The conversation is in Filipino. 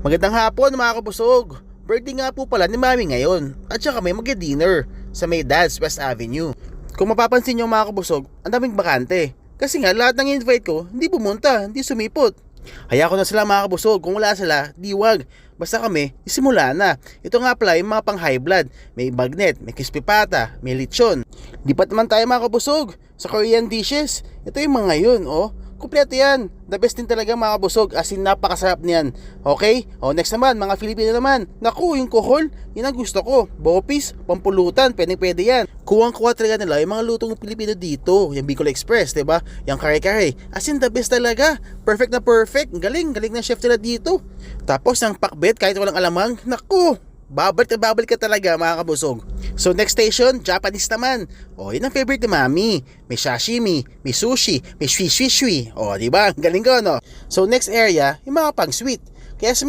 Magandang hapon mga kabusog. Birthday nga po pala ni Mami ngayon. At saka may magdi-dinner sa may Dad's West Avenue. Kung mapapansin nyo mga kabusog, ang daming bakante. Kasi nga lahat ng invite ko, hindi pumunta, hindi sumipot. Hayaan ko na sila mga kabusog. Kung wala sila, di wag. Basta kami, isimula na. Ito nga pala yung mga pang high blood. May bagnet, may crispy pata, may lechon. Lipat naman tayo mga kabusog sa Korean dishes. Ito yung mga yun, oh. Kumpleto yan. The best din talaga mga kabusog. As in napakasarap niyan. Okay? O next naman, mga Filipino naman. Naku, yung kohol, yun ang gusto ko. Bopis, pampulutan, pwede yan. Kuwang-kuwa talaga nila yung mga lutong Pilipino dito. Yung Bicol Express, diba? Yung kare-kare. As in the best talaga. Perfect na perfect. Galing na chef nila dito. Tapos yung pakbet, kahit walang alamang, naku, babalik ka talaga mga kabusog. So next station, Japanese naman. O yun ang favorite ni Mami. May sashimi, may sushi, may shui. O diba? Galing ko no. So next area, yung mga pang sweet. Kaya sa